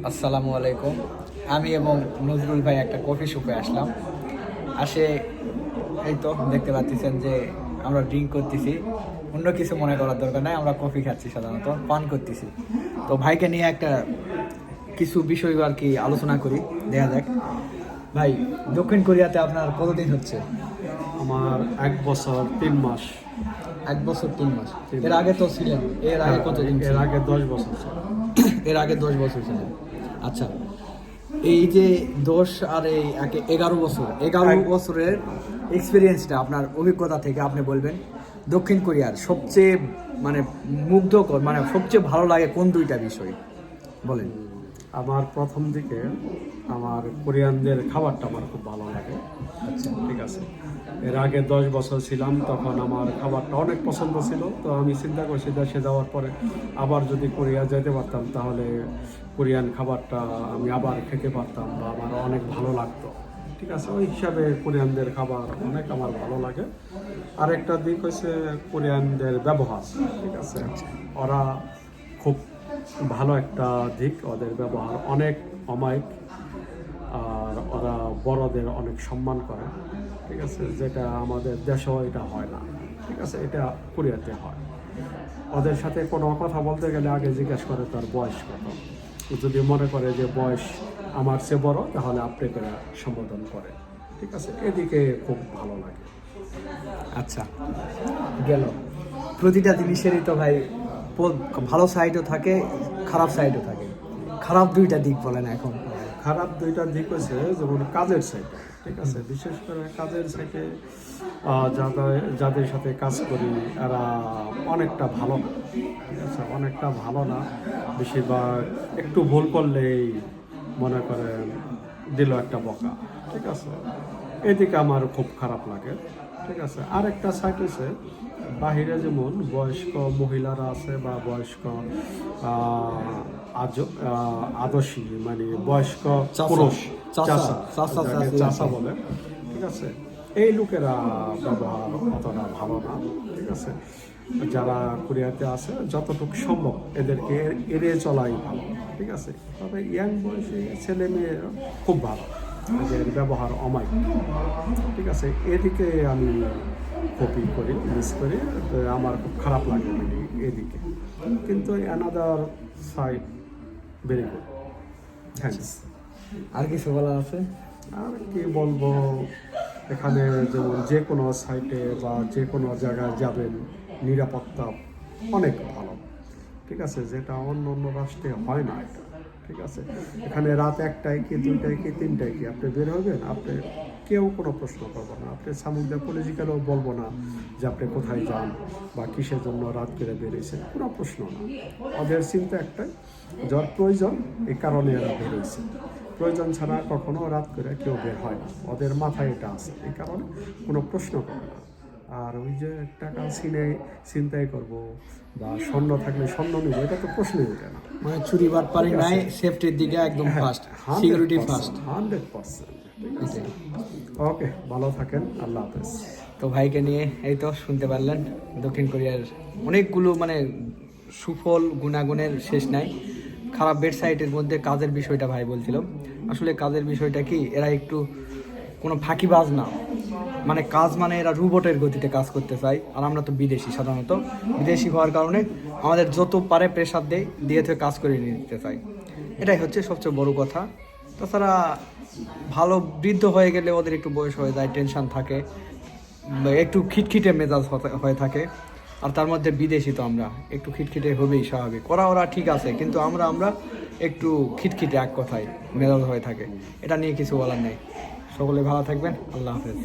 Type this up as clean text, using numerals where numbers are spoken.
আসসালামু আলাইকুম। আমি এবং নজরুল ভাই একটা কফি শপে আসলাম। এই তো দেখতে পাচ্ছেন যে আমরা ড্রিঙ্ক করতেছি। অন্য কিছু মনে করার দরকার নাই, আমরা কফি খাচ্ছি, সাধারণত পান করতেছি। তো ভাইকে নিয়ে একটা কিছু বিষয় আর কি আলোচনা করি, দেখা যাক। ভাই, দক্ষিণ কোরিয়াতে আপনার কতদিন হচ্ছে? আমার 1 বছর 3 মাস। 1 বছর 3 মাস। এর আগে তো ছিলেন, এর আগে কতদিন এর ছিলেন? আগে 10 বছর ছিল। এর আগে 10 বছর ছিলেন। আচ্ছা, এই যে 10 আর এই 11 বছর, 11 বছরের এক্সপিরিয়েন্সটা আপনার অভিজ্ঞতা থেকে আপনি বলবেন দক্ষিণ কোরিয়ার সবচেয়ে মানে মুগ্ধকর, মানে সবচেয়ে ভালো লাগে কোন দুইটা বিষয় বলেন। আমার প্রথম দিকে আমার কোরিয়ানদের খাবারটা আমার খুব ভালো লাগে। আচ্ছা, ঠিক আছে। এর আগে 10 বছর ছিলাম, তখন আমার খাবারটা অনেক পছন্দ ছিল। তো আমি চিন্তা করছি দেশে যাওয়ার পরে আবার যদি কোরিয়া যেতে পারতাম তাহলে কোরিয়ান খাবারটা আমি আবার খেতে পারতাম বা আমার অনেক ভালো লাগতো। ঠিক আছে, ওই হিসাবে কোরিয়ানদের খাবার অনেক আমার ভালো লাগে। আরেকটা দিক হচ্ছে কোরিয়ানদের ব্যবহার। ঠিক আছে, ওরা খুব ভালো একটা দিক, ওদের ব্যবহার অনেক অমায়িক, আর ওরা বড়দের অনেক সম্মান করে। ঠিক আছে, যেটা আমাদের দেশেও এটা হয় না। ঠিক আছে, এটা কোরিয়াতে হয়। ওদের সাথে কোনো কথা বলতে গেলে আগে জিজ্ঞেস করে তার বয়স কত। যদি মনে করে যে বয়স আমার চেয়ে বড়, তাহলে আপনি করে সম্বোধন করে। ঠিক আছে, এদিকে খুব ভালো লাগে। আচ্ছা, গেল। প্রতিটা জিনিসেরই তো ভাই ভালো সাইডও থাকে, খারাপ সাইডও থাকে। খারাপ দুইটা দিক বলেন এখন। খারাপ দুইটা দিক হচ্ছে যেমন কাজের সাইডে। ঠিক আছে, বিশেষ করে কাজের সাইডে যাদের সাথে কাজ করি এরা অনেকটা ভালো না। ঠিক আছে, অনেকটা ভালো না। বেশিরভাগ একটু ভুল করলেই মনে করেন দিল একটা বকা। ঠিক আছে, এদিকে আমার খুব খারাপ লাগে। ঠিক আছে, আরেকটা সাইড হচ্ছে বাহিরে যেমন বয়স্ক মহিলারা আছে বা বয়স্ক আদর্শী, মানে বয়স্ক পুরুষ, চাষা বলে। ঠিক আছে, এই লোকেরা ব্যবহার অতটা ভালো না। ঠিক আছে, যারা কোরিয়াতে আছে যতটুকু সম্ভব এদেরকে এড়িয়ে চলাই ভালো। ঠিক আছে, তবে ইয়াং বয়সী ছেলে মেয়ে খুব ভালো, এদের ব্যবহার অমায়িক। ঠিক আছে, এদিকে আমি কপি করি, মিস করি, তো আমার খুব খারাপ লাগে মানে এদিকে। কিন্তু another side very good. Thanks. আর কিছু বলার আছে? আর কি বলবো, এখানে যেমন যে কোনো সাইটে বা যে কোনো জায়গায় যাবেন নিরাপত্তা অনেক ভালো। ঠিক আছে, যেটা অন্য অন্য রাষ্ট্রে হয় না এটা। ঠিক আছে, এখানে রাত 1টায় কি 2টায় কি 3টায় কি আপনি বের হবেন, আপনি কেউ কোনো প্রশ্ন করবো না। আপনি সামুদ্রিক পলিটিক্যালও বলবো না যে আপনি কোথায় যান বা কিসের জন্য রাত করে বেরিয়েছেন, কোনো প্রশ্ন না। ওদের চিন্তা একটাই, যার প্রয়োজন এই কারণে এরা বেরিয়েছে। প্রয়োজন ছাড়া কখনো রাত করে কেউ বের হয় না, ওদের মাথায় এটা আছে, এই কারণে কোনো প্রশ্ন করে না। আর ওই যে টাকা ছিনতাই করবো বা স্বর্ণ থাকলে স্বর্ণ নেবো, এটা তো প্রশ্নই ওঠে না। মানে চুরি বাটপারি নাই, সেফটির দিকে একদম ফার্স্ট, সিকিউরিটি ফার্স্ট। 100%। ঠিক আছে, ওকে, ভালো থাকেন, আল্লাহ হাফেজ। তো ভাইকে নিয়ে এই তো শুনতে পারলেন দক্ষিণ কোরিয়ার অনেকগুলো মানে সুফল গুণাগুণের শেষ নাই। খারাপ ওয়েবসাইটের মধ্যে কাজের বিষয়টা ভাই বলছিল। আসলে কাজের বিষয়টা কি, এরা একটু কোনো ফাঁকিবাজ না, মানে কাজ মানে এরা রোবটের গতিতে কাজ করতে চায়। আর আমরা তো বিদেশি, সাধারণত বিদেশি হওয়ার কারণে আমাদের যত পারে প্রেশার দিয়ে থেকে কাজ করে নিতে চাই। এটাই হচ্ছে সবচেয়ে বড় কথা। তাছাড়া ভালো বৃদ্ধ হয়ে গেলে ওদের একটু বয়স হয়ে যায়, টেনশন থাকে, একটু খিটখিটে মেজাজ হয়ে থাকে। আর তার মধ্যে বিদেশি তো আমরা একটু খিটখিটে হবেই স্বাভাবিক। ওরা ঠিক আছে, কিন্তু আমরা একটু খিটখিটে, এক কথায় মেজাজ হয়ে থাকে। এটা নিয়ে কিছু বলার নেই। সকলে ভালো থাকবেন, আল্লাহ হাফেজ।